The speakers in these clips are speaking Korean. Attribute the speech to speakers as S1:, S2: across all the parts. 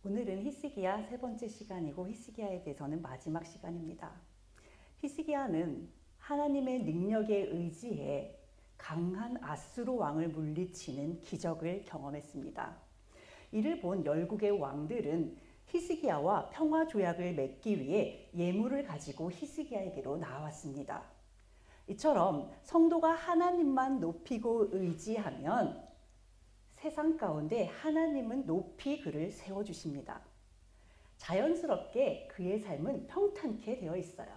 S1: 오늘은 히스기야 세 번째 시간이고 히스기야에 대해서는 마지막 시간입니다. 히스기야는 하나님의 능력에 의지해 강한 아수르 왕을 물리치는 기적을 경험했습니다. 이를 본 열국의 왕들은 히스기야와 평화 조약을 맺기 위해 예물을 가지고 히스기야에게로 나왔습니다. 이처럼 성도가 하나님만 높이고 의지하면 세상 가운데 하나님은 높이 그를 세워주십니다. 자연스럽게 그의 삶은 평탄케 되어 있어요.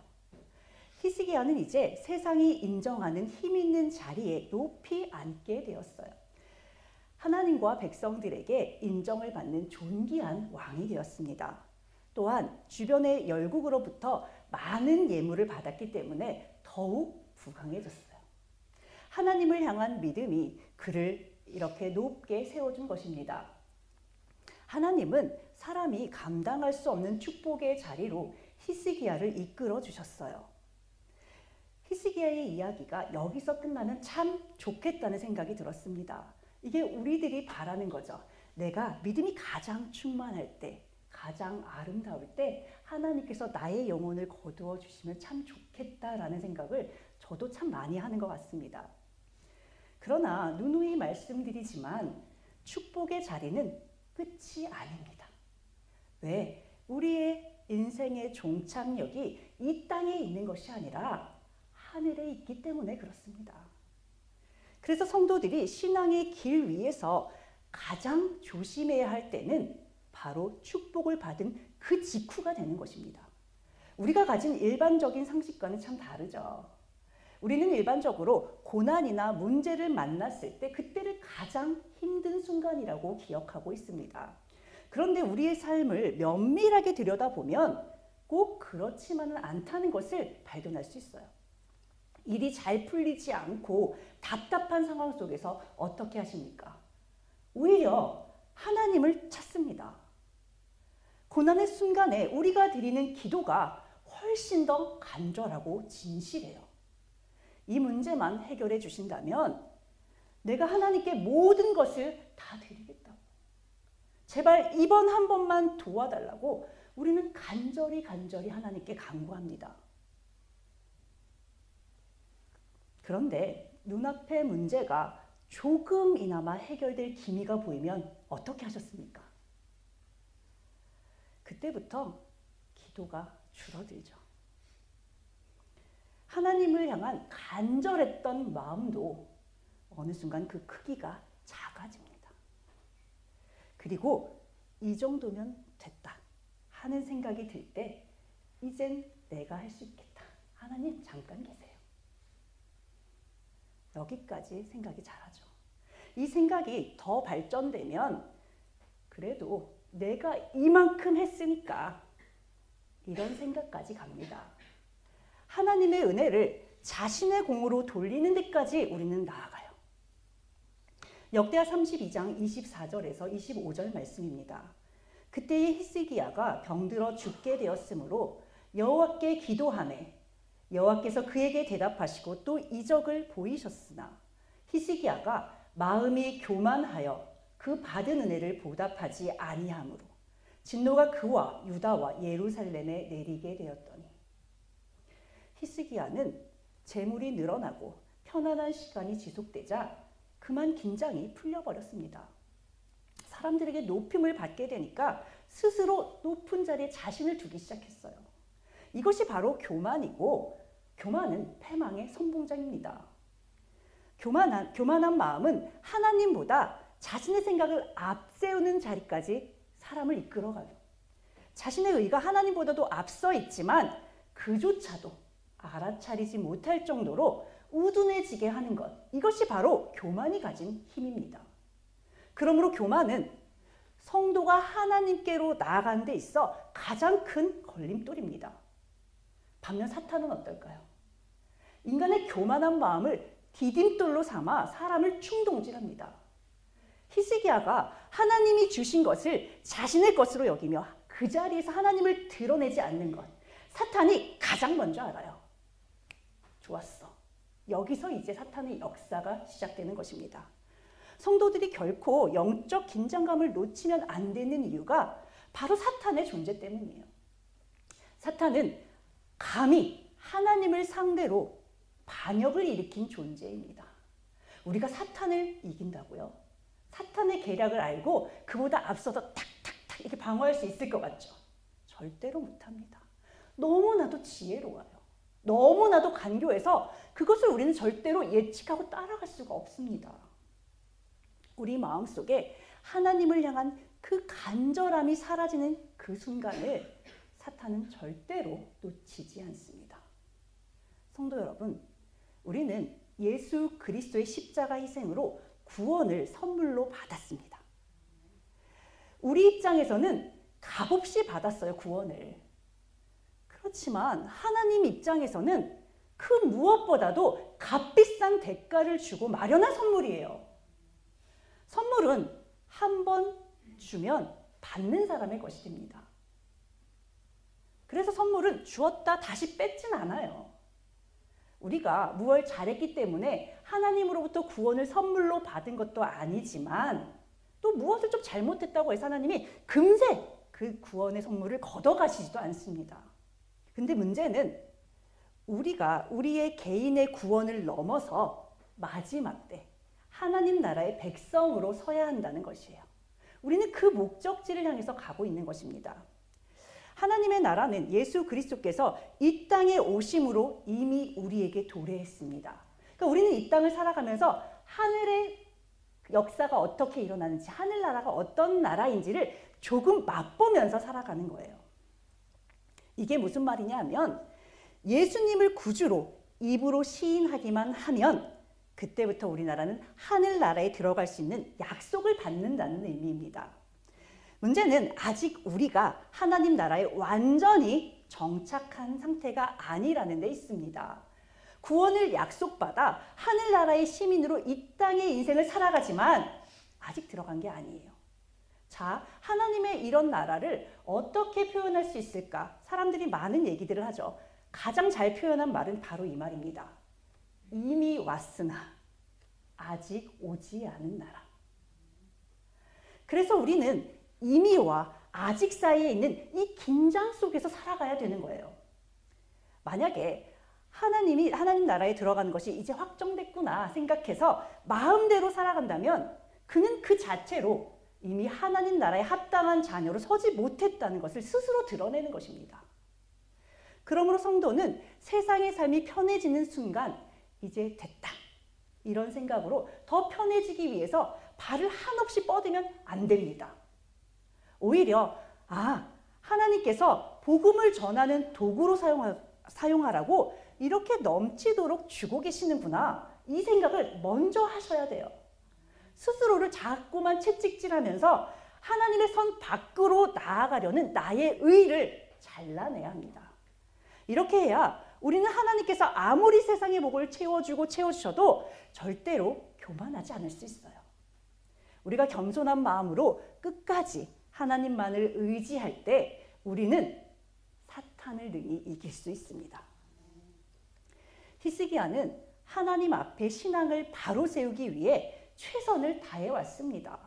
S1: 히스기야는 이제 세상이 인정하는 힘 있는 자리에 높이 앉게 되었어요. 하나님과 백성들에게 인정을 받는 존귀한 왕이 되었습니다. 또한 주변의 열국으로부터 많은 예물을 받았기 때문에 더욱 부강해졌어요. 하나님을 향한 믿음이 그를 이렇게 높게 세워준 것입니다. 하나님은 사람이 감당할 수 없는 축복의 자리로 히스기야를 이끌어 주셨어요. 히스기야의 이야기가 여기서 끝나면 참 좋겠다는 생각이 들었습니다. 이게 우리들이 바라는 거죠. 내가 믿음이 가장 충만할 때, 가장 아름다울 때 하나님께서 나의 영혼을 거두어 주시면 참 좋겠다라는 생각을 저도 참 많이 하는 것 같습니다. 그러나 누누이 말씀드리지만 축복의 자리는 끝이 아닙니다. 왜? 우리의 인생의 종착역이 이 땅에 있는 것이 아니라 하늘에 있기 때문에 그렇습니다. 그래서 성도들이 신앙의 길 위에서 가장 조심해야 할 때는 바로 축복을 받은 그 직후가 되는 것입니다. 우리가 가진 일반적인 상식과는 참 다르죠. 우리는 일반적으로 고난이나 문제를 만났을 때 그때를 가장 힘든 순간이라고 기억하고 있습니다. 그런데 우리의 삶을 면밀하게 들여다보면 꼭 그렇지만은 않다는 것을 발견할 수 있어요. 일이 잘 풀리지 않고 답답한 상황 속에서 어떻게 하십니까? 오히려 하나님을 찾습니다. 고난의 순간에 우리가 드리는 기도가 훨씬 더 간절하고 진실해요. 이 문제만 해결해 주신다면 내가 하나님께 모든 것을 다 드리겠다고. 제발 이번 한 번만 도와달라고 우리는 간절히 하나님께 간구합니다. 그런데 눈앞의 문제가 조금이나마 해결될 기미가 보이면 어떻게 하셨습니까? 그때부터 기도가 줄어들죠. 하나님을 향한 간절했던 마음도 어느 순간 그 크기가 작아집니다. 그리고 이 정도면 됐다 하는 생각이 들 때 이젠 내가 할 수 있겠다. 하나님 잠깐 계세요. 여기까지 생각이 자라죠. 이 생각이 더 발전되면 그래도 내가 이만큼 했으니까 이런 생각까지 갑니다. 하나님의 은혜를 자신의 공으로 돌리는 데까지 우리는 나아가요. 역대하 32장 24절에서 25절 말씀입니다. 그때의 히스기야가 병들어 죽게 되었으므로 여호와께 기도하매 여호와께서 그에게 대답하시고 또 이적을 보이셨으나 히스기야가 마음이 교만하여 그 받은 은혜를 보답하지 아니하므로 진노가 그와 유다와 예루살렘에 내리게 되었더니 히스기야는 재물이 늘어나고 편안한 시간이 지속되자 그만 긴장이 풀려버렸습니다. 사람들에게 높임을 받게 되니까 스스로 높은 자리에 자신을 두기 시작했어요. 이것이 바로 교만이고 교만은 패망의 선봉장입니다. 교만한 마음은 하나님보다 자신의 생각을 앞세우는 자리까지 사람을 이끌어가요. 자신의 의가 하나님보다도 앞서 있지만 그조차도 알아차리지 못할 정도로 우둔해지게 하는 것, 이것이 바로 교만이 가진 힘입니다. 그러므로 교만은 성도가 하나님께로 나아가는 데 있어 가장 큰 걸림돌입니다. 반면 사탄은 어떨까요? 인간의 교만한 마음을 디딤돌로 삼아 사람을 충동질합니다. 히스기야가 하나님이 주신 것을 자신의 것으로 여기며 그 자리에서 하나님을 드러내지 않는 것, 사탄이 가장 먼저 알아요. 좋았어. 여기서 이제 사탄의 역사가 시작되는 것입니다. 성도들이 결코 영적 긴장감을 놓치면 안 되는 이유가 바로 사탄의 존재 때문이에요. 사탄은 감히 하나님을 상대로 반역을 일으킨 존재입니다. 우리가 사탄을 이긴다고요? 사탄의 계략을 알고 그보다 앞서서 탁탁탁 이렇게 방어할 수 있을 것 같죠? 절대로 못합니다. 너무나도 지혜로워요. 너무나도 간교해서 그것을 우리는 절대로 예측하고 따라갈 수가 없습니다. 우리 마음속에 하나님을 향한 그 간절함이 사라지는 그 순간을 사탄은 절대로 놓치지 않습니다. 성도 여러분, 우리는 예수 그리스도의 십자가 희생으로 구원을 선물로 받았습니다. 우리 입장에서는 값없이 받았어요, 구원을. 그렇지만 하나님 입장에서는 그 무엇보다도 값비싼 대가를 주고 마련한 선물이에요. 선물은 한 번 주면 받는 사람의 것이 됩니다. 그래서 선물은 주었다 다시 뺏진 않아요. 우리가 무엇을 잘했기 때문에 하나님으로부터 구원을 선물로 받은 것도 아니지만 또 무엇을 좀 잘못했다고 해서 하나님이 금세 그 구원의 선물을 걷어가시지도 않습니다. 근데 문제는 우리가 우리의 개인의 구원을 넘어서 마지막 때 하나님 나라의 백성으로 서야 한다는 것이에요. 우리는 그 목적지를 향해서 가고 있는 것입니다. 하나님의 나라는 예수 그리스도께서 이 땅에 오심으로 이미 우리에게 도래했습니다. 그러니까 우리는 이 땅을 살아가면서 하늘의 역사가 어떻게 일어나는지, 하늘나라가 어떤 나라인지를 조금 맛보면서 살아가는 거예요. 이게 무슨 말이냐 하면 예수님을 구주로 입으로 시인하기만 하면 그때부터 우리나라는 하늘나라에 들어갈 수 있는 약속을 받는다는 의미입니다. 문제는 아직 우리가 하나님 나라에 완전히 정착한 상태가 아니라는 데 있습니다. 구원을 약속받아 하늘나라의 시민으로 이 땅의 인생을 살아가지만 아직 들어간 게 아니에요. 자, 하나님의 이런 나라를 어떻게 표현할 수 있을까? 사람들이 많은 얘기들을 하죠. 가장 잘 표현한 말은 바로 이 말입니다. 이미 왔으나 아직 오지 않은 나라. 그래서 우리는 이미와 아직 사이에 있는 이 긴장 속에서 살아가야 되는 거예요. 만약에 하나님 나라에 들어가는 것이 이제 확정됐구나 생각해서 마음대로 살아간다면 그는 그 자체로 이미 하나님 나라에 합당한 자녀로 서지 못했다는 것을 스스로 드러내는 것입니다. 그러므로 성도는 세상의 삶이 편해지는 순간 이제 됐다. 이런 생각으로 더 편해지기 위해서 발을 한없이 뻗으면 안 됩니다. 오히려 하나님께서 복음을 전하는 도구로 사용하라고 이렇게 넘치도록 주고 계시는구나. 이 생각을 먼저 하셔야 돼요. 스스로를 자꾸만 채찍질하면서 하나님의 선 밖으로 나아가려는 나의 의를 잘라내야 합니다. 이렇게 해야 우리는 하나님께서 아무리 세상의 복을 채워주셔도 절대로 교만하지 않을 수 있어요. 우리가 겸손한 마음으로 끝까지 하나님만을 의지할 때 우리는 사탄을 능히 이길 수 있습니다. 히스기야는 하나님 앞에 신앙을 바로 세우기 위해 최선을 다해왔습니다.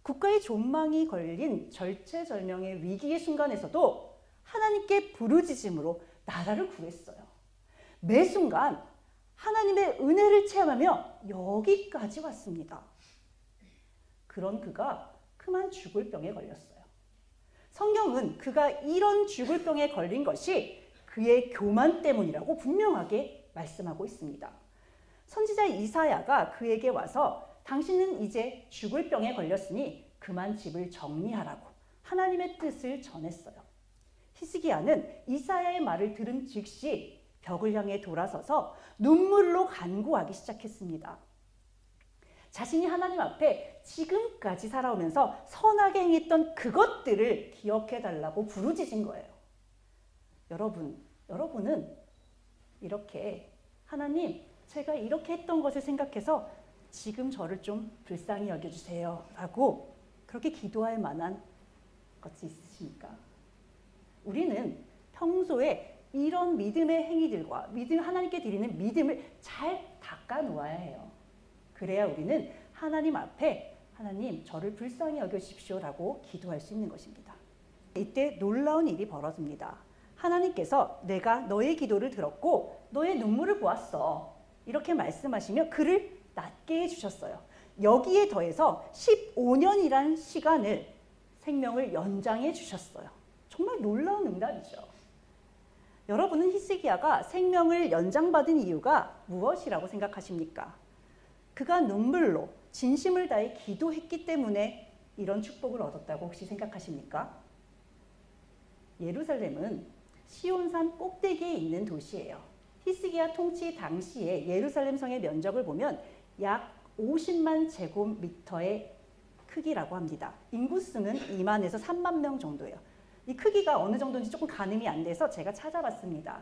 S1: 국가의 존망이 걸린 절체절명의 위기의 순간에서도 하나님께 부르짖음으로 나라를 구했어요. 매 순간 하나님의 은혜를 체험하며 여기까지 왔습니다. 그런 그가 그만 죽을 병에 걸렸어요. 성경은 그가 이런 죽을 병에 걸린 것이 그의 교만 때문이라고 분명하게 말씀하고 있습니다. 선지자 이사야가 그에게 와서 당신은 이제 죽을 병에 걸렸으니 그만 집을 정리하라고 하나님의 뜻을 전했어요. 히스기야는 이사야의 말을 들은 즉시 벽을 향해 돌아서서 눈물로 간구하기 시작했습니다. 자신이 하나님 앞에 지금까지 살아오면서 선하게 행했던 그것들을 기억해달라고 부르짖은 거예요. 여러분은 이렇게 하나님, 제가 이렇게 했던 것을 생각해서 지금 저를 좀 불쌍히 여겨주세요 라고 그렇게 기도할 만한 것이 있으십니까? 우리는 평소에 이런 믿음의 행위들과 하나님께 드리는 믿음을 잘 닦아 놓아야 해요. 그래야 우리는 하나님 앞에 하나님 저를 불쌍히 여겨주십시오 라고 기도할 수 있는 것입니다. 이때 놀라운 일이 벌어집니다. 하나님께서 내가 너의 기도를 들었고 너의 눈물을 보았어. 이렇게 말씀하시며 그를 낫게 해주셨어요. 여기에 더해서 15년이란 시간을 생명을 연장해 주셨어요. 정말 놀라운 응답이죠. 여러분은 히스기야가 생명을 연장받은 이유가 무엇이라고 생각하십니까? 그가 눈물로 진심을 다해 기도했기 때문에 이런 축복을 얻었다고 혹시 생각하십니까? 예루살렘은 시온산 꼭대기에 있는 도시예요. 히스기야 통치 당시에 예루살렘 성의 면적을 보면 약 50만 제곱미터의 크기라고 합니다. 인구수는 2만에서 3만 명 정도예요. 이 크기가 어느 정도인지 조금 가늠이 안 돼서 제가 찾아봤습니다.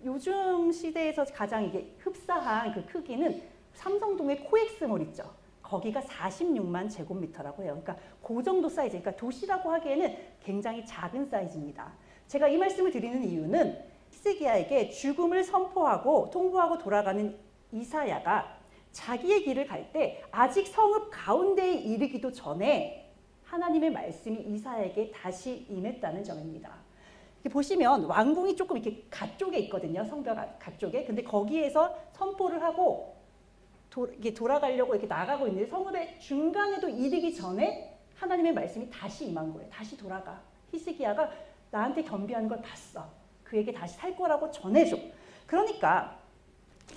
S1: 요즘 시대에서 가장 이게 흡사한 그 크기는 삼성동의 코엑스몰 있죠. 거기가 46만 제곱미터라고 해요. 그러니까 그 정도 사이즈, 그러니까 도시라고 하기에는 굉장히 작은 사이즈입니다. 제가 이 말씀을 드리는 이유는 히스기야에게 죽음을 선포하고 통보하고 돌아가는 이사야가 자기의 길을 갈 때 아직 성읍 가운데에 이르기도 전에 하나님의 말씀이 이사야에게 다시 임했다는 점입니다. 이렇게 보시면 왕궁이 조금 이렇게 가쪽에 있거든요. 성벽 가쪽에. 근데 거기에서 선포를 하고 이게 돌아가려고 이렇게 나가고 있는데 성읍의 중간에도 이르기 전에 하나님의 말씀이 다시 임한 거예요. 다시 돌아가. 히스기야가 나한테 겸비하는 걸 봤어. 그에게 다시 살 거라고 전해줘. 그러니까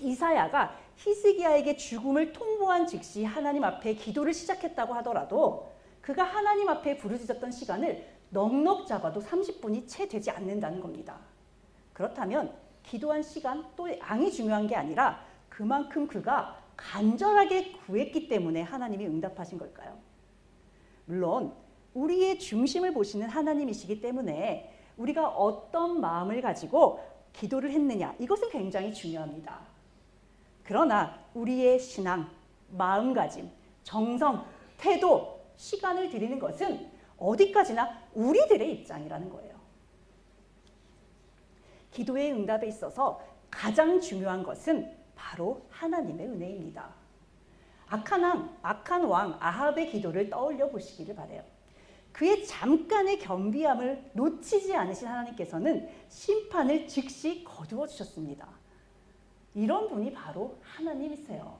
S1: 이사야가 히스기야에게 죽음을 통보한 즉시 하나님 앞에 기도를 시작했다고 하더라도 그가 하나님 앞에 부르짖었던 시간을 넉넉 잡아도 30분이 채 되지 않는다는 겁니다. 그렇다면 기도한 시간 또 양이 중요한 게 아니라 그만큼 그가 간절하게 구했기 때문에 하나님이 응답하신 걸까요? 물론 우리의 중심을 보시는 하나님이시기 때문에 우리가 어떤 마음을 가지고 기도를 했느냐 이것은 굉장히 중요합니다. 그러나 우리의 신앙, 마음가짐, 정성, 태도, 시간을 드리는 것은 어디까지나 우리들의 입장이라는 거예요. 기도의 응답에 있어서 가장 중요한 것은 바로 하나님의 은혜입니다. 악한 왕 아합의 기도를 떠올려 보시기를 바라요. 그의 잠깐의 겸비함을 놓치지 않으신 하나님께서는 심판을 즉시 거두어 주셨습니다. 이런 분이 바로 하나님이세요.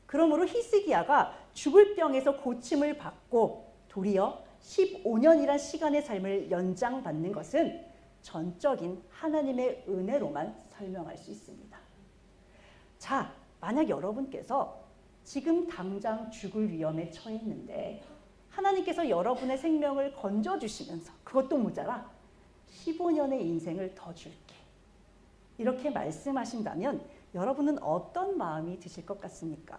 S1: 그러므로 히스기야가 죽을 병에서 고침을 받고 도리어 15년이란 시간의 삶을 연장받는 것은 전적인 하나님의 은혜로만 설명할 수 있습니다. 자, 만약 여러분께서 지금 당장 죽을 위험에 처해 있는데 하나님께서 여러분의 생명을 건져주시면서 그것도 모자라 15년의 인생을 더 줄게 이렇게 말씀하신다면 여러분은 어떤 마음이 드실 것 같습니까?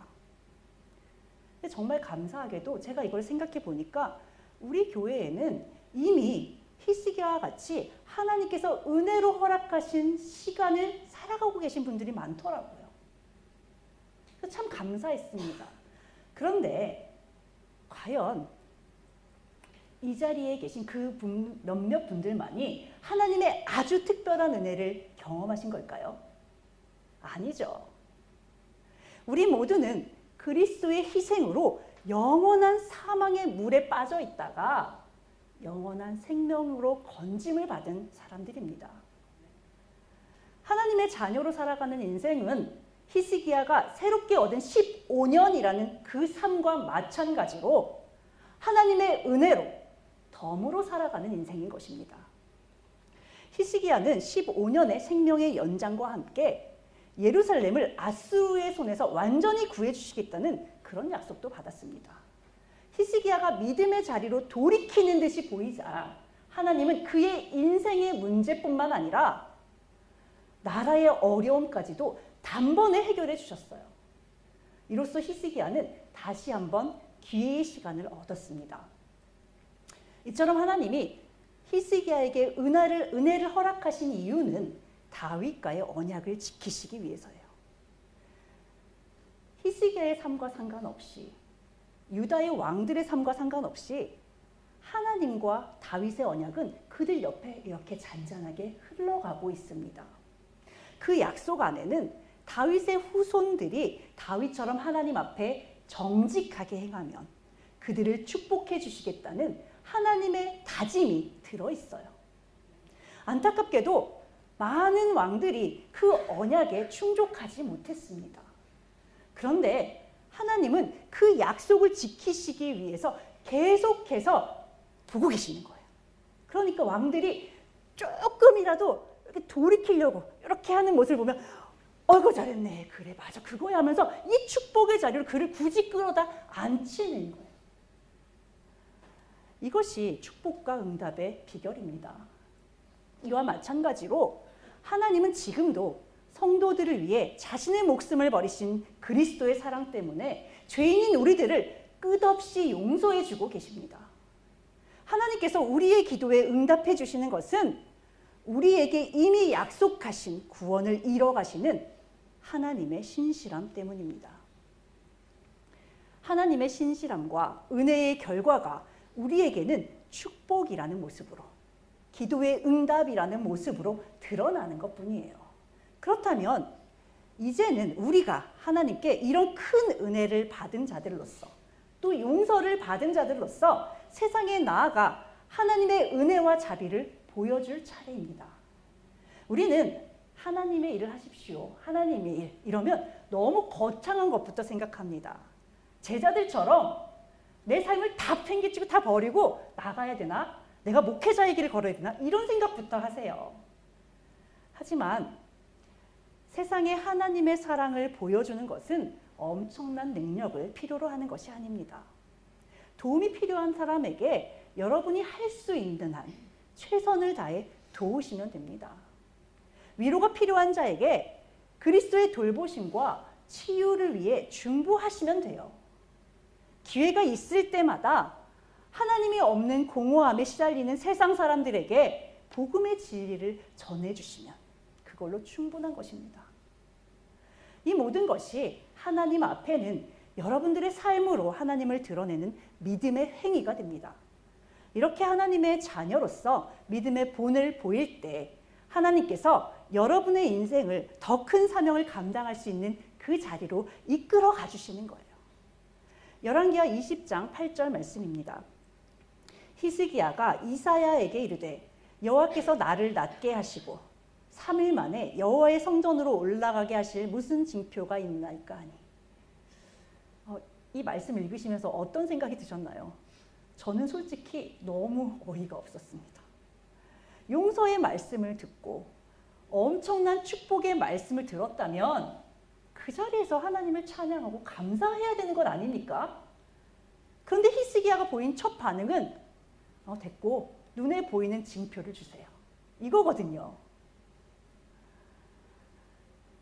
S1: 정말 감사하게도 제가 이걸 생각해 보니까 우리 교회에는 이미 히스기야와 같이 하나님께서 은혜로 허락하신 시간을 살아가고 계신 분들이 많더라고요. 참 감사했습니다. 그런데 과연 이 자리에 계신 그 몇몇 분들만이 하나님의 아주 특별한 은혜를 경험하신 걸까요? 아니죠. 우리 모두는 그리스도의 희생으로 영원한 사망의 물에 빠져 있다가 영원한 생명으로 건짐을 받은 사람들입니다. 하나님의 자녀로 살아가는 인생은 히스기야가 새롭게 얻은 15년이라는 그 삶과 마찬가지로 하나님의 은혜로 덤으로 살아가는 인생인 것입니다. 히스기야는 15년의 생명의 연장과 함께 예루살렘을 아수르의 손에서 완전히 구해주시겠다는 그런 약속도 받았습니다. 히스기야가 믿음의 자리로 돌이키는 듯이 보이자 하나님은 그의 인생의 문제뿐만 아니라 나라의 어려움까지도 단번에 해결해 주셨어요. 이로써 히스기야는 다시 한번 기회의 시간을 얻었습니다. 이처럼 하나님이 히스기야에게 은혜를 허락하신 이유는 다윗과의 언약을 지키시기 위해서예요. 히스기야의 삶과 상관없이 유다의 왕들의 삶과 상관없이 하나님과 다윗의 언약은 그들 옆에 이렇게 잔잔하게 흘러가고 있습니다. 그 약속 안에는 다윗의 후손들이 다윗처럼 하나님 앞에 정직하게 행하면 그들을 축복해 주시겠다는 하나님의 다짐이 들어있어요. 안타깝게도 많은 왕들이 그 언약에 충족하지 못했습니다. 그런데 하나님은 그 약속을 지키시기 위해서 계속해서 보고 계시는 거예요. 그러니까 왕들이 조금이라도 이렇게 돌이키려고 이렇게 하는 모습을 보면 어이구 잘했네, 그래 맞아 그거야 하면서 이 축복의 자리로 그를 굳이 끌어다 앉히는 거예요. 이것이 축복과 응답의 비결입니다. 이와 마찬가지로 하나님은 지금도 성도들을 위해 자신의 목숨을 버리신 그리스도의 사랑 때문에 죄인인 우리들을 끝없이 용서해 주고 계십니다. 하나님께서 우리의 기도에 응답해 주시는 것은 우리에게 이미 약속하신 구원을 이뤄가시는 하나님의 신실함 때문입니다. 하나님의 신실함과 은혜의 결과가 우리에게는 축복이라는 모습으로, 기도의 응답이라는 모습으로 드러나는 것뿐이에요. 그렇다면 이제는 우리가 하나님께 이런 큰 은혜를 받은 자들로서, 또 용서를 받은 자들로서 세상에 나아가 하나님의 은혜와 자비를 보여줄 차례입니다. 우리는 하나님의 일을 하십시오, 하나님의 일 이러면 너무 거창한 것부터 생각합니다. 제자들처럼 내 삶을 다 팽개치고 다 버리고 나가야 되나? 내가 목회자의 길을 걸어야 되나? 이런 생각부터 하세요. 하지만 세상에 하나님의 사랑을 보여주는 것은 엄청난 능력을 필요로 하는 것이 아닙니다. 도움이 필요한 사람에게 여러분이 할 수 있는 한 최선을 다해 도우시면 됩니다. 위로가 필요한 자에게 그리스도의 돌보심과 치유를 위해 중보하시면 돼요. 기회가 있을 때마다 하나님이 없는 공허함에 시달리는 세상 사람들에게 복음의 진리를 전해주시면 그걸로 충분한 것입니다. 이 모든 것이 하나님 앞에는 여러분들의 삶으로 하나님을 드러내는 믿음의 행위가 됩니다. 이렇게 하나님의 자녀로서 믿음의 본을 보일 때 하나님께서 여러분의 인생을 더 큰 사명을 감당할 수 있는 그 자리로 이끌어 가주시는 거예요. 열왕기하 20장 8절 말씀입니다. 히스기야가 이사야에게 이르되 여호와께서 나를 낫게 하시고 3일 만에 여호와의 성전으로 올라가게 하실 무슨 징표가 있나이까 하니. 이 말씀 읽으시면서 어떤 생각이 드셨나요? 저는 솔직히 너무 어이가 없었습니다. 용서의 말씀을 듣고 엄청난 축복의 말씀을 들었다면 그 자리에서 하나님을 찬양하고 감사해야 되는 것 아닙니까? 그런데 히스기야가 보인 첫 반응은 됐고 눈에 보이는 징표를 주세요, 이거거든요.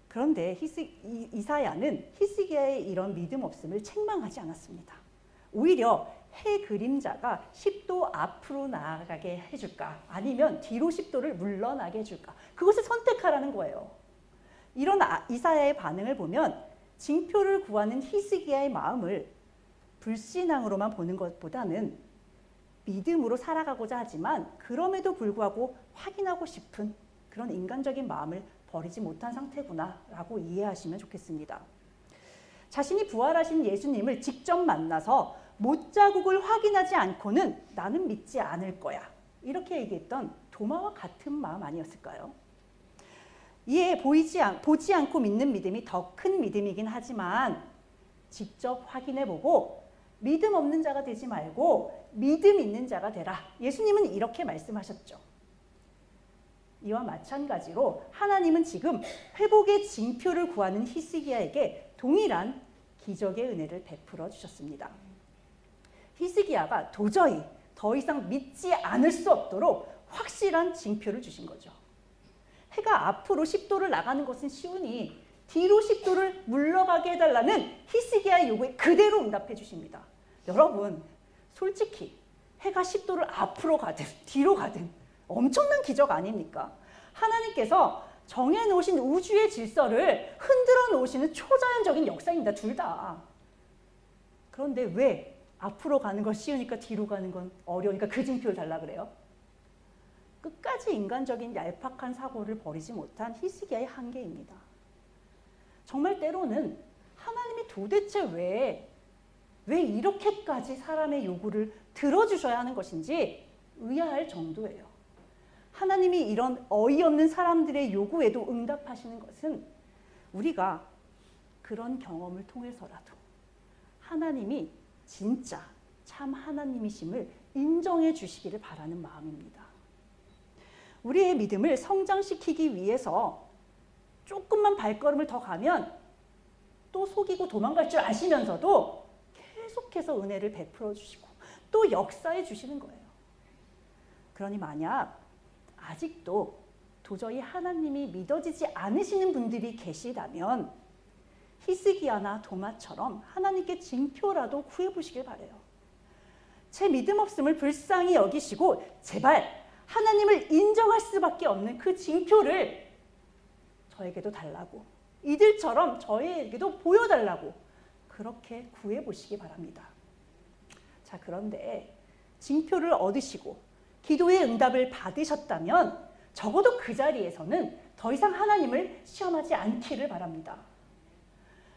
S1: 그런데 이사야는 히스기야의 이런 믿음 없음을 책망하지 않았습니다. 오히려 해 그림자가 10도 앞으로 나아가게 해줄까, 아니면 뒤로 10도를 물러나게 해줄까, 그것을 선택하라는 거예요. 이런 이사야의 반응을 보면 징표를 구하는 히스기야의 마음을 불신앙으로만 보는 것보다는 믿음으로 살아가고자 하지만 그럼에도 불구하고 확인하고 싶은 그런 인간적인 마음을 버리지 못한 상태구나 라고 이해하시면 좋겠습니다. 자신이 부활하신 예수님을 직접 만나서 못자국을 확인하지 않고는 나는 믿지 않을 거야, 이렇게 얘기했던 도마와 같은 마음 아니었을까요? 이에 보지 않고 믿는 믿음이 더 큰 믿음이긴 하지만 직접 확인해보고 믿음 없는 자가 되지 말고 믿음 있는 자가 되라, 예수님은 이렇게 말씀하셨죠. 이와 마찬가지로 하나님은 지금 회복의 징표를 구하는 히스기야에게 동일한 기적의 은혜를 베풀어 주셨습니다. 히스기야가 도저히 더 이상 믿지 않을 수 없도록 확실한 징표를 주신 거죠. 해가 앞으로 10도를 나가는 것은 쉬우니 뒤로 10도를 물러가게 해달라는 히스기야의 요구에 그대로 응답해 주십니다. 여러분, 솔직히 해가 10도를 앞으로 가든 뒤로 가든 엄청난 기적 아닙니까? 하나님께서 정해놓으신 우주의 질서를 흔들어 놓으시는 초자연적인 역사입니다, 둘 다. 그런데 왜 앞으로 가는 건 쉬우니까 뒤로 가는 건 어려우니까 그 징표를 달라 그래요? 끝까지 인간적인 얄팍한 사고를 버리지 못한 히스기야의 한계입니다. 정말 때로는 하나님이 도대체 왜 이렇게까지 사람의 요구를 들어주셔야 하는 것인지 의아할 정도예요. 하나님이 이런 어이없는 사람들의 요구에도 응답하시는 것은 우리가 그런 경험을 통해서라도 하나님이 진짜 참 하나님이심을 인정해 주시기를 바라는 마음입니다. 우리의 믿음을 성장시키기 위해서 조금만 발걸음을 더 가면 또 속이고 도망갈 줄 아시면서도 계속해서 은혜를 베풀어 주시고 또 역사해 주시는 거예요. 그러니 만약 아직도 도저히 하나님이 믿어지지 않으시는 분들이 계시다면 히스기야나 도마처럼 하나님께 징표라도 구해보시길 바라요. 제 믿음 없음을 불쌍히 여기시고 제발 하나님을 인정할 수밖에 없는 그 징표를 저에게도 달라고, 이들처럼 저에게도 보여달라고 그렇게 구해보시기 바랍니다. 자, 그런데 징표를 얻으시고 기도의 응답을 받으셨다면 적어도 그 자리에서는 더 이상 하나님을 시험하지 않기를 바랍니다.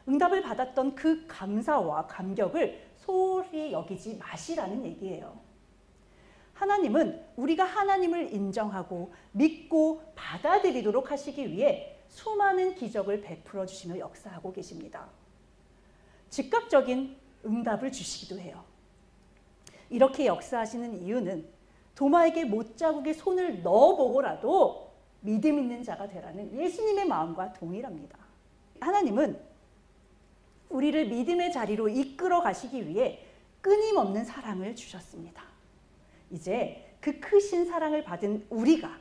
S1: 응답을 받았던 그 감사와 감격을 소홀히 여기지 마시라는 얘기예요. 하나님은 우리가 하나님을 인정하고 믿고 받아들이도록 하시기 위해 수많은 기적을 베풀어 주시며 역사하고 계십니다. 즉각적인 응답을 주시기도 해요. 이렇게 역사하시는 이유는 도마에게 못자국에 손을 넣어보고라도 믿음 있는 자가 되라는 예수님의 마음과 동일합니다. 하나님은 우리를 믿음의 자리로 이끌어 가시기 위해 끊임없는 사랑을 주셨습니다. 이제 그 크신 사랑을 받은 우리가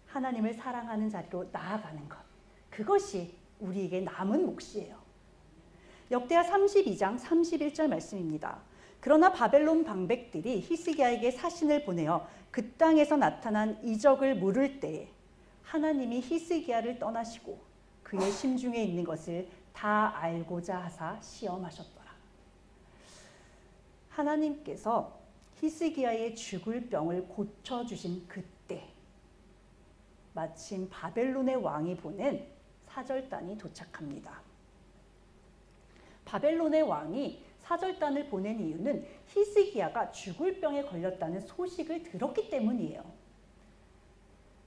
S1: 하나님을 사랑하는 자리로 나아가는 것, 그것이 우리에게 남은 몫이에요. 역대하 32장 31절 말씀입니다. 그러나 바벨론 방백들이 히스기야에게 사신을 보내어 그 땅에서 나타난 이적을 물을 때에 하나님이 히스기야를 떠나시고 그의 심중에 있는 것을 다 알고자 하사 시험하셨더라. 하나님께서 히스기야의 죽을 병을 고쳐주신 그때 마침 바벨론의 왕이 보낸 사절단이 도착합니다. 바벨론의 왕이 사절단을 보낸 이유는 히스기야가 죽을 병에 걸렸다는 소식을 들었기 때문이에요.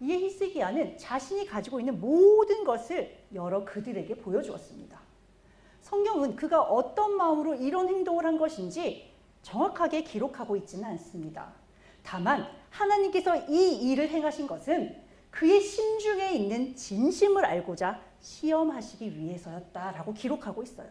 S1: 이에 히스기야는 자신이 가지고 있는 모든 것을 열어 그들에게 보여주었습니다. 성경은 그가 어떤 마음으로 이런 행동을 한 것인지 정확하게 기록하고 있지는 않습니다. 다만 하나님께서 이 일을 행하신 것은 그의 심중에 있는 진심을 알고자 시험하시기 위해서였다라고 기록하고 있어요.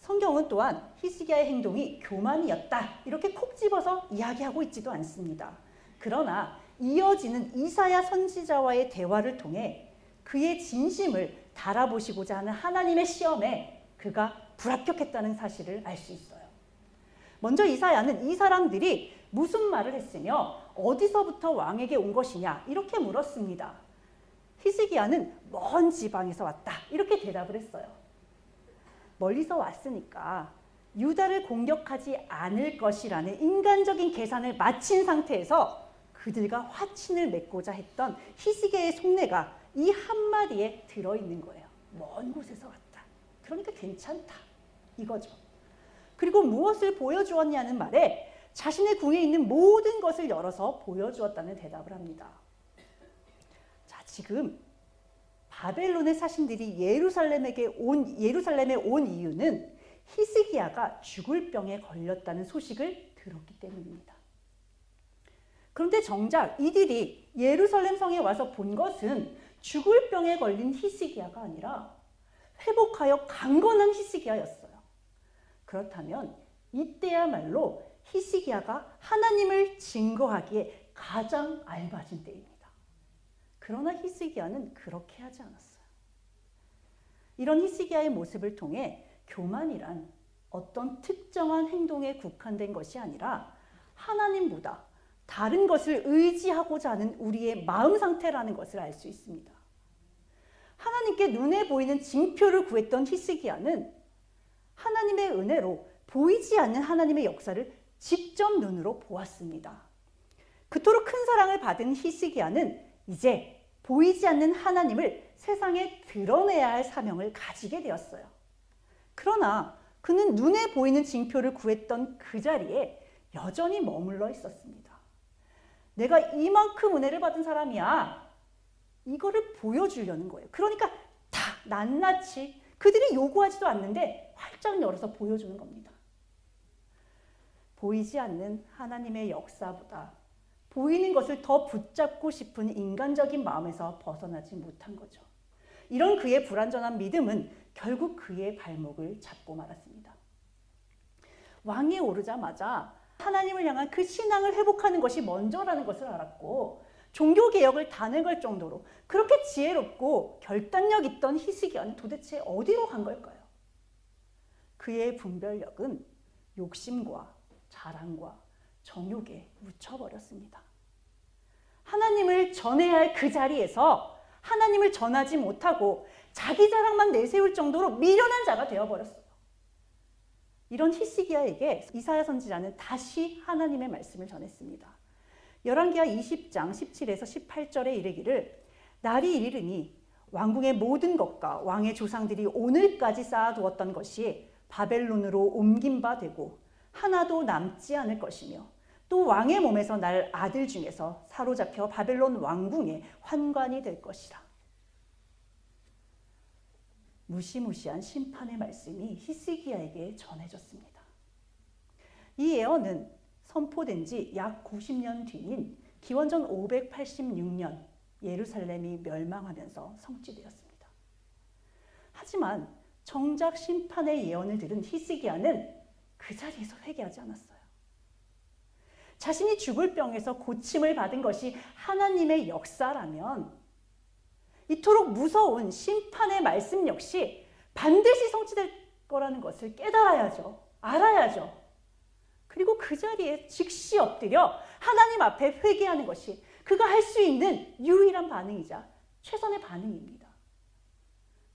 S1: 성경은 또한 히스기야의 행동이 교만이었다 이렇게 콕 집어서 이야기하고 있지도 않습니다. 그러나 이어지는 이사야 선지자와의 대화를 통해 그의 진심을 달아보시고자 하는 하나님의 시험에 그가 불합격했다는 사실을 알 수 있어요. 먼저 이사야는 이 사람들이 무슨 말을 했으며 어디서부터 왕에게 온 것이냐 이렇게 물었습니다. 히스기야는 먼 지방에서 왔다 이렇게 대답을 했어요. 멀리서 왔으니까 유다를 공격하지 않을 것이라는 인간적인 계산을 마친 상태에서 그들과 화친을 맺고자 했던 히스기야의 속내가 이 한마디에 들어있는 거예요. 먼 곳에서 왔다. 그러니까 괜찮다. 이거죠. 그리고 무엇을 보여주었냐는 말에 자신의 궁에 있는 모든 것을 열어서 보여주었다는 대답을 합니다. 자, 지금 바벨론의 사신들이 예루살렘에 온 이유는 히스기야가 죽을 병에 걸렸다는 소식을 들었기 때문입니다. 그런데 정작 이들이 예루살렘 성에 와서 본 것은 죽을 병에 걸린 히스기야가 아니라 회복하여 강건한 히스기야였어요. 그렇다면 이때야말로 히스기야가 하나님을 증거하기에 가장 알맞은 때입니다. 그러나 히스기야는 그렇게 하지 않았어요. 이런 히스기야의 모습을 통해 교만이란 어떤 특정한 행동에 국한된 것이 아니라 하나님보다 다른 것을 의지하고자 하는 우리의 마음 상태라는 것을 알 수 있습니다. 하나님께 눈에 보이는 징표를 구했던 히스기야는 하나님의 은혜로 보이지 않는 하나님의 역사를 직접 눈으로 보았습니다. 그토록 큰 사랑을 받은 히스기야는 이제 보이지 않는 하나님을 세상에 드러내야 할 사명을 가지게 되었어요. 그러나 그는 눈에 보이는 징표를 구했던 그 자리에 여전히 머물러 있었습니다. 내가 이만큼 은혜를 받은 사람이야. 이거를 보여주려는 거예요. 그러니까 다 낱낱이 그들이 요구하지도 않는데 활짝 열어서 보여주는 겁니다. 보이지 않는 하나님의 역사보다 보이는 것을 더 붙잡고 싶은 인간적인 마음에서 벗어나지 못한 거죠. 이런 그의 불완전한 믿음은 결국 그의 발목을 잡고 말았습니다. 왕위에 오르자마자 하나님을 향한 그 신앙을 회복하는 것이 먼저라는 것을 알았고 종교개혁을 단행할 정도로 그렇게 지혜롭고 결단력 있던 히스기야는 도대체 어디로 간 걸까요? 그의 분별력은 욕심과 자랑과 정욕에 묻혀버렸습니다. 하나님을 전해야 할 그 자리에서 하나님을 전하지 못하고 자기 자랑만 내세울 정도로 미련한 자가 되어버렸어요. 이런 히스기야에게 이사야 선지자는 다시 하나님의 말씀을 전했습니다. 열왕기하 20장 17에서 18절에 이르기를 날이 이르니 왕궁의 모든 것과 왕의 조상들이 오늘까지 쌓아두었던 것이 바벨론으로 옮긴 바 되고 하나도 남지 않을 것이며 또 왕의 몸에서 날 아들 중에서 사로잡혀 바벨론 왕궁의 환관이 될 것이라. 무시무시한 심판의 말씀이 히스기야에게 전해졌습니다. 이 예언은 선포된 지 약 90년 뒤인 기원전 586년 예루살렘이 멸망하면서 성취되었습니다. 하지만 정작 심판의 예언을 들은 히스기야는 그 자리에서 회개하지 않았어요. 자신이 죽을 병에서 고침을 받은 것이 하나님의 역사라면 이토록 무서운 심판의 말씀 역시 반드시 성취될 거라는 것을 깨달아야죠. 알아야죠. 그리고 그 자리에 즉시 엎드려 하나님 앞에 회개하는 것이 그가 할 수 있는 유일한 반응이자 최선의 반응입니다.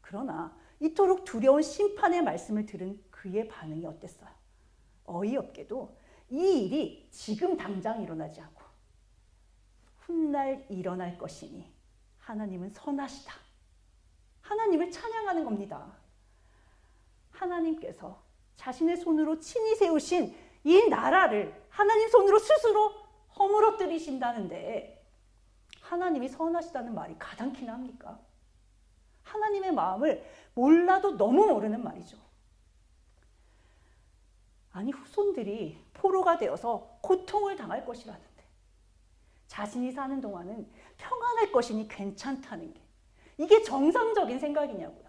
S1: 그러나 이토록 두려운 심판의 말씀을 들은 그의 반응이 어땠어요? 어이없게도 이 일이 지금 당장 일어나지 않고 훗날 일어날 것이니 하나님은 선하시다. 하나님을 찬양하는 겁니다. 하나님께서 자신의 손으로 친히 세우신 이 나라를 하나님 손으로 스스로 허물어뜨리신다는데 하나님이 선하시다는 말이 가당키나 합니까? 하나님의 마음을 몰라도 너무 모르는 말이죠. 아니 후손들이 포로가 되어서 고통을 당할 것이라는데 자신이 사는 동안은 평안할 것이니 괜찮다는 게 이게 정상적인 생각이냐고요.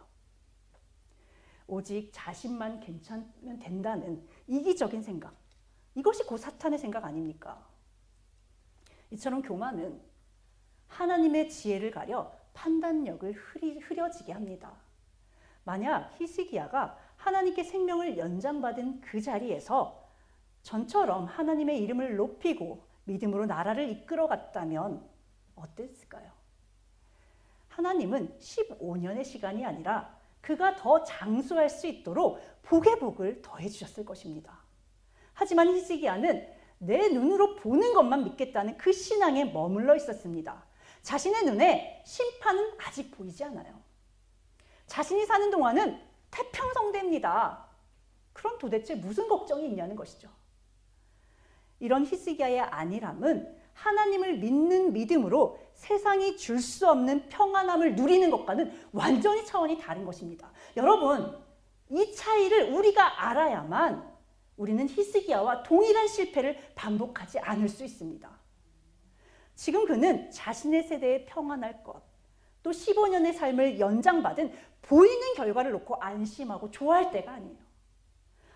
S1: 오직 자신만 괜찮으면 된다는 이기적인 생각, 이것이 곧 사탄의 생각 아닙니까? 이처럼 교만은 하나님의 지혜를 가려 판단력을 흐려지게 합니다. 만약 히스기야가 하나님께 생명을 연장받은 그 자리에서 전처럼 하나님의 이름을 높이고 믿음으로 나라를 이끌어갔다면 어땠을까요? 하나님은 15년의 시간이 아니라 그가 더 장수할 수 있도록 복의 복을 더해 주셨을 것입니다. 하지만 히스기야는 내 눈으로 보는 것만 믿겠다는 그 신앙에 머물러 있었습니다. 자신의 눈에 심판은 아직 보이지 않아요. 자신이 사는 동안은 태평성대입니다. 그럼 도대체 무슨 걱정이 있냐는 것이죠. 이런 히스기야의 안일함은 하나님을 믿는 믿음으로 세상이 줄 수 없는 평안함을 누리는 것과는 완전히 차원이 다른 것입니다. 여러분, 이 차이를 우리가 알아야만 우리는 히스기야와 동일한 실패를 반복하지 않을 수 있습니다. 지금 그는 자신의 세대에 평안할 것, 또 15년의 삶을 연장받은 보이는 결과를 놓고 안심하고 좋아할 때가 아니에요.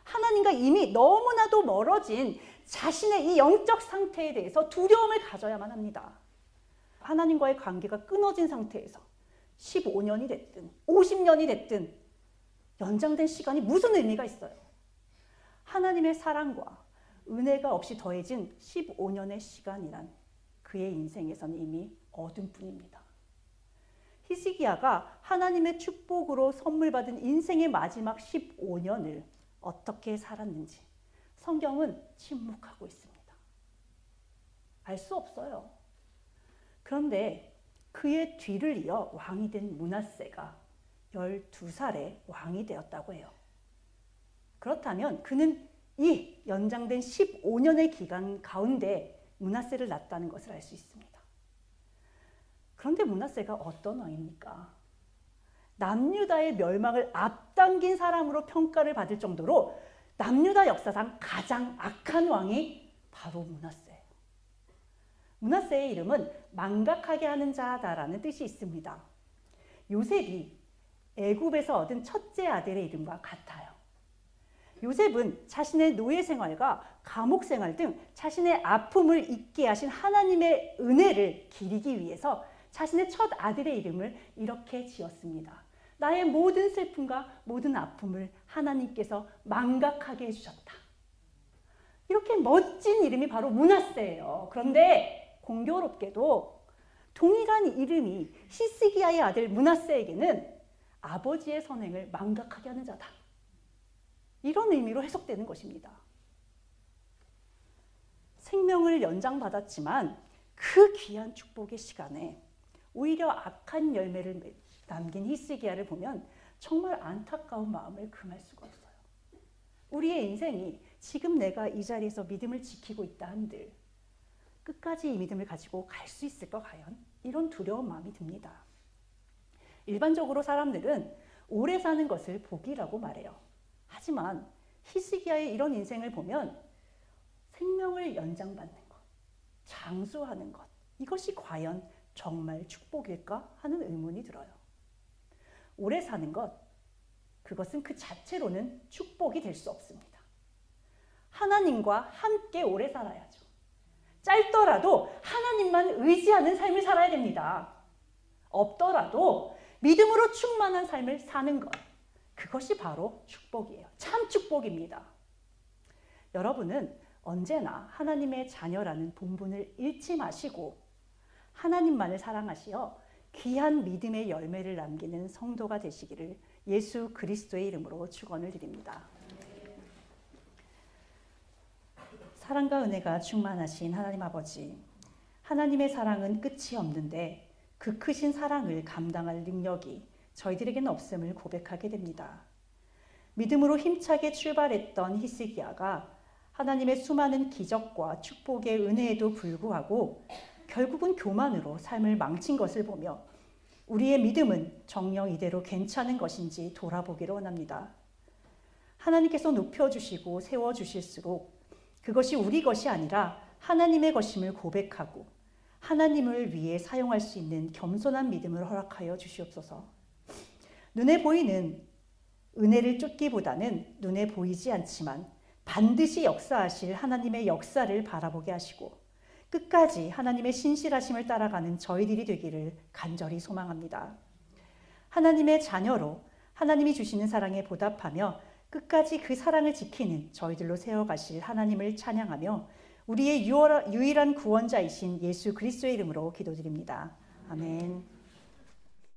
S1: 하나님과 이미 너무나도 멀어진 자신의 이 영적 상태에 대해서 두려움을 가져야만 합니다. 하나님과의 관계가 끊어진 상태에서 15년이 됐든 50년이 됐든 연장된 시간이 무슨 의미가 있어요? 하나님의 사랑과 은혜가 없이 더해진 15년의 시간이란 그의 인생에서는 이미 어둠뿐입니다. 히스기야가 하나님의 축복으로 선물 받은 인생의 마지막 15년을 어떻게 살았는지 성경은 침묵하고 있습니다. 알 수 없어요. 그런데 그의 뒤를 이어 왕이 된 므낫세가 12살에 왕이 되었다고 해요. 그렇다면 그는 이 연장된 15년의 기간 가운데 므낫세를 낳았다는 것을 알 수 있습니다. 그런데 므낫세가 어떤 왕입니까? 남유다의 멸망을 앞당긴 사람으로 평가를 받을 정도로 남유다 역사상 가장 악한 왕이 바로 므낫세예요. 므낫세의 이름은 망각하게 하는 자다라는 뜻이 있습니다. 요셉이 애굽에서 얻은 첫째 아들의 이름과 같아요. 요셉은 자신의 노예 생활과 감옥 생활 등 자신의 아픔을 잊게 하신 하나님의 은혜를 기리기 위해서 자신의 첫 아들의 이름을 이렇게 지었습니다. 나의 모든 슬픔과 모든 아픔을 하나님께서 망각하게 해주셨다. 이렇게 멋진 이름이 바로 므낫세예요. 그런데 공교롭게도 동일한 이름이 히스기야의 아들 므낫세에게는 아버지의 선행을 망각하게 하는 자다. 이런 의미로 해석되는 것입니다. 생명을 연장받았지만 그 귀한 축복의 시간에 오히려 악한 열매를 남긴 히스기야를 보면 정말 안타까운 마음을 금할 수가 없어요. 우리의 인생이 지금 내가 이 자리에서 믿음을 지키고 있다 한들 끝까지 이 믿음을 가지고 갈 수 있을까 과연? 이런 두려운 마음이 듭니다. 일반적으로 사람들은 오래 사는 것을 복이라고 말해요. 하지만 히스기야의 이런 인생을 보면 생명을 연장받는 것, 장수하는 것, 이것이 과연 정말 축복일까 하는 의문이 들어요. 오래 사는 것, 그것은 그 자체로는 축복이 될 수 없습니다. 하나님과 함께 오래 살아야죠. 짧더라도 하나님만 의지하는 삶을 살아야 됩니다. 없더라도 믿음으로 충만한 삶을 사는 것, 그것이 바로 축복이에요. 참 축복입니다. 여러분은 언제나 하나님의 자녀라는 본분을 잃지 마시고 하나님만을 사랑하시어 귀한 믿음의 열매를 남기는 성도가 되시기를 예수 그리스도의 이름으로 축원을 드립니다. 사랑과 은혜가 충만하신 하나님 아버지, 하나님의 사랑은 끝이 없는데 그 크신 사랑을 감당할 능력이 저희들에게는 없음을 고백하게 됩니다. 믿음으로 힘차게 출발했던 히스기야가 하나님의 수많은 기적과 축복의 은혜에도 불구하고 결국은 교만으로 삶을 망친 것을 보며 우리의 믿음은 정녕 이대로 괜찮은 것인지 돌아보기를 원합니다. 하나님께서 높여주시고 세워주실수록 그것이 우리 것이 아니라 하나님의 것임을 고백하고 하나님을 위해 사용할 수 있는 겸손한 믿음을 허락하여 주시옵소서. 눈에 보이는 은혜를 쫓기보다는 눈에 보이지 않지만 반드시 역사하실 하나님의 역사를 바라보게 하시고 끝까지 하나님의 신실하심을 따라가는 저희들이 되기를 간절히 소망합니다. 하나님의 자녀로 하나님이 주시는 사랑에 보답하며 끝까지 그 사랑을 지키는 저희들로 세워가실 하나님을 찬양하며 우리의 유일한 구원자이신 예수 그리스도의 이름으로 기도드립니다. 아멘.